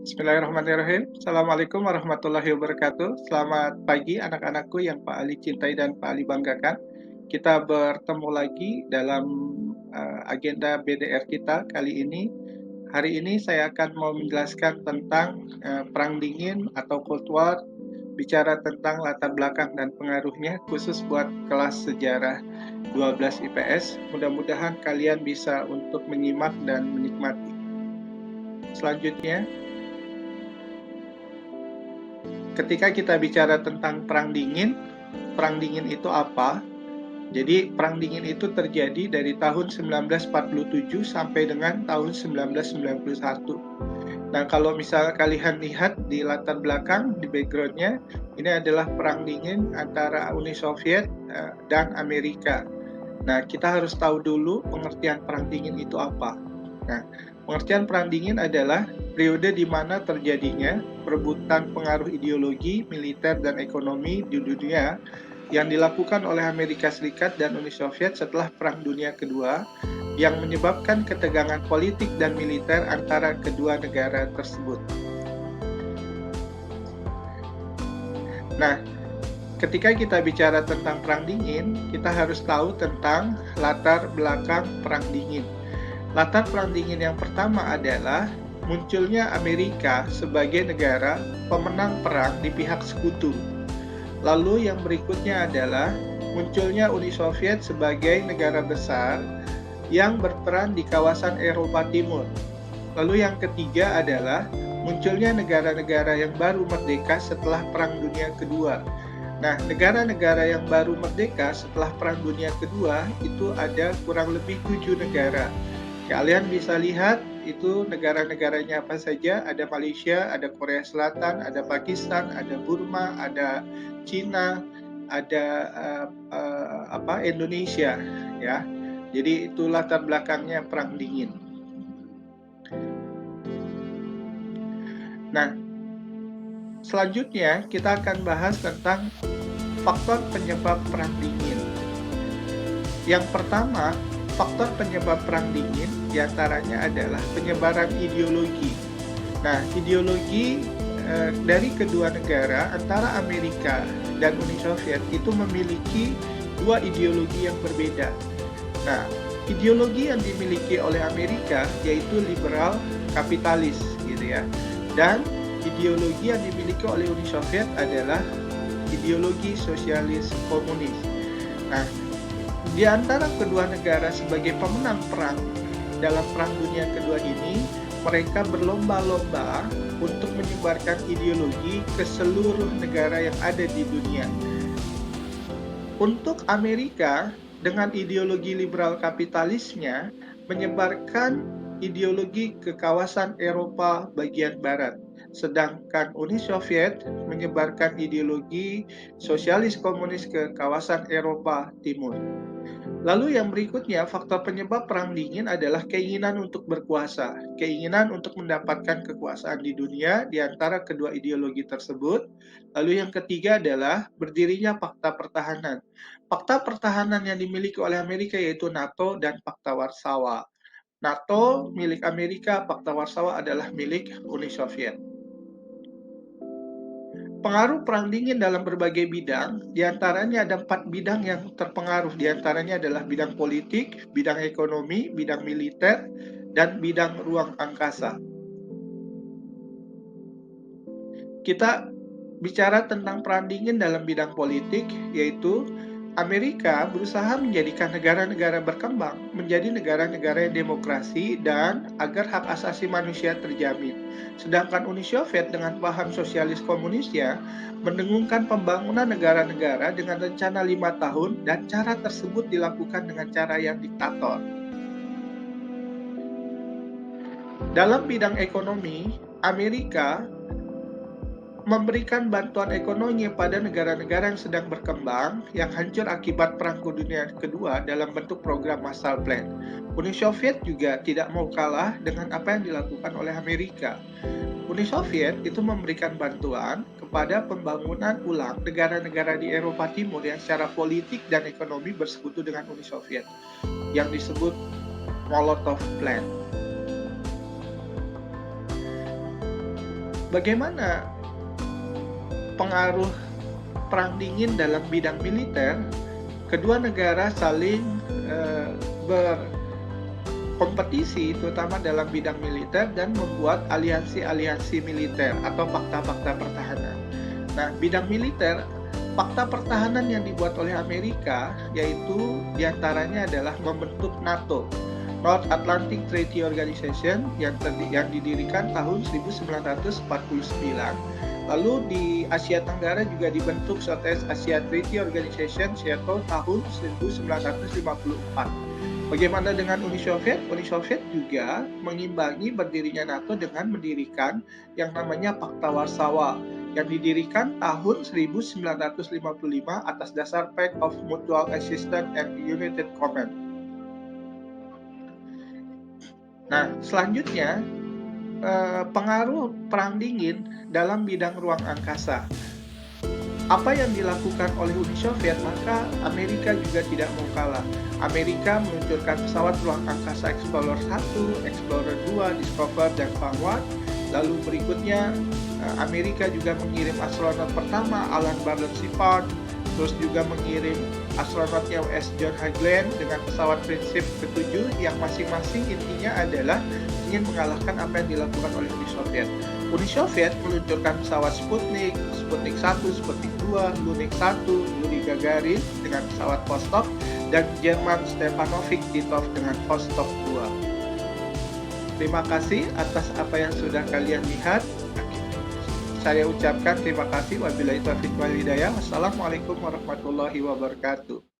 Bismillahirrahmanirrahim. Assalamualaikum warahmatullahi wabarakatuh. Selamat pagi anak-anakku yang Pak Ali cintai dan Pak Ali banggakan. Kita bertemu lagi dalam agenda BDR kita kali ini. Hari ini saya akan mau menjelaskan tentang Perang Dingin atau Cold War, bicara tentang latar belakang dan pengaruhnya, khusus buat kelas sejarah 12 IPS. Mudah-mudahan kalian bisa untuk menyimak dan menikmati. Selanjutnya, ketika kita bicara tentang Perang Dingin itu apa? Jadi Perang Dingin itu terjadi dari tahun 1947 sampai dengan tahun 1991. Nah, kalau misalnya kalian lihat di latar belakang, di background-nya, ini adalah Perang Dingin antara Uni Soviet dan Amerika. Nah, kita harus tahu dulu pengertian Perang Dingin itu apa. Nah, pengertian Perang Dingin adalah periode di mana terjadinya perebutan pengaruh ideologi, militer, dan ekonomi di dunia yang dilakukan oleh Amerika Serikat dan Uni Soviet setelah Perang Dunia Kedua, yang menyebabkan ketegangan politik dan militer antara kedua negara tersebut. Nah, ketika kita bicara tentang Perang Dingin, kita harus tahu tentang latar belakang Perang Dingin. Latar Perang Dingin yang pertama adalah munculnya Amerika sebagai negara pemenang perang di pihak sekutu. Lalu yang berikutnya adalah munculnya Uni Soviet sebagai negara besar yang berperan di kawasan Eropa Timur. Lalu yang ketiga adalah munculnya negara-negara yang baru merdeka setelah Perang Dunia Kedua. Nah, negara-negara yang baru merdeka setelah Perang Dunia Kedua itu ada kurang lebih 7 negara. Kalian bisa lihat itu negara-negaranya apa saja. Ada Malaysia, ada Korea Selatan, ada Pakistan, ada Burma, ada Cina, ada Indonesia, ya. Jadi itu latar belakangnya Perang Dingin. Nah, selanjutnya kita akan bahas tentang faktor penyebab Perang Dingin. Yang pertama, faktor penyebab Perang Dingin diantaranya adalah penyebaran ideologi. Nah, ideologi dari kedua negara antara Amerika dan Uni Soviet itu memiliki dua ideologi yang berbeda. Nah, ideologi yang dimiliki oleh Amerika yaitu liberal kapitalis, gitu ya. Dan ideologi yang dimiliki oleh Uni Soviet adalah ideologi sosialis komunis. Nah, di antara kedua negara sebagai pemenang perang dalam Perang Dunia Kedua ini, mereka berlomba-lomba untuk menyebarkan ideologi ke seluruh negara yang ada di dunia. Untuk Amerika, dengan ideologi liberal kapitalisnya, menyebarkan ideologi ke kawasan Eropa bagian barat. Sedangkan Uni Soviet menyebarkan ideologi sosialis komunis ke kawasan Eropa Timur. Lalu yang berikutnya, faktor penyebab Perang Dingin adalah keinginan untuk berkuasa, keinginan untuk mendapatkan kekuasaan di dunia di antara kedua ideologi tersebut. Lalu yang ketiga adalah berdirinya Pakta Pertahanan. Pakta Pertahanan yang dimiliki oleh Amerika yaitu NATO dan Pakta Warsawa. NATO milik Amerika, Pakta Warsawa adalah milik Uni Soviet. Pengaruh Perang Dingin dalam berbagai bidang, diantaranya ada 4 bidang yang terpengaruh, diantaranya adalah bidang politik, bidang ekonomi, bidang militer, dan bidang ruang angkasa. Kita bicara tentang Perang Dingin dalam bidang politik, yaitu Amerika berusaha menjadikan negara-negara berkembang menjadi negara-negara yang demokrasi dan agar hak asasi manusia terjamin. Sedangkan Uni Soviet dengan paham sosialis komunisnya mendengungkan pembangunan negara-negara dengan rencana 5 tahun dan cara tersebut dilakukan dengan cara yang diktator. Dalam bidang ekonomi, Amerika memberikan bantuan ekonomi pada negara-negara yang sedang berkembang yang hancur akibat Perang Dunia Kedua dalam bentuk program Marshall Plan. Uni Soviet juga tidak mau kalah dengan apa yang dilakukan oleh Amerika. Uni Soviet itu memberikan bantuan kepada pembangunan ulang negara-negara di Eropa Timur yang secara politik dan ekonomi bersekutu dengan Uni Soviet, yang disebut Molotov Plan. Bagaimana pengaruh perang dingin dalam bidang militer? Kedua negara saling berkompetisi terutama dalam bidang militer dan membuat aliansi-aliansi militer atau fakta-fakta pertahanan. Nah, bidang militer, fakta pertahanan yang dibuat oleh Amerika yaitu diantaranya adalah membentuk NATO, North Atlantic Treaty Organization, yang didirikan tahun 1949. Lalu di Asia Tenggara juga dibentuk Southeast Asia Treaty Organization yaitu tahun 1954. Bagaimana dengan Uni Soviet? Uni Soviet juga mengimbangi berdirinya NATO dengan mendirikan yang namanya Pakta Warsawa yang didirikan tahun 1955 atas dasar Pact of Mutual Assistance and United Command. Nah, selanjutnya pengaruh perang dingin dalam bidang ruang angkasa. Apa yang dilakukan oleh Uni Soviet, maka Amerika juga tidak mau kalah. Amerika meluncurkan pesawat ruang angkasa Explorer 1, Explorer 2, Discover, dan Vanguard. Lalu berikutnya Amerika juga mengirim astronot pertama Alan Barlow Shepard, terus juga mengirim astronotnya US John Hagelin dengan pesawat Prinsip ke-7 yang masing-masing intinya adalah ingin mengalahkan apa yang dilakukan oleh Uni Soviet. Uni Soviet meluncurkan pesawat Sputnik, Sputnik 1, Sputnik 2, Lunik 1, Yuri Gagarin dengan pesawat Vostok, dan Jerman Stepanovich Titov dengan Vostok 2. Terima kasih atas apa yang sudah kalian lihat. Saya ucapkan terima kasih. Wabillahi taufiq wal hidayah. Wassalamualaikum warahmatullahi wabarakatuh.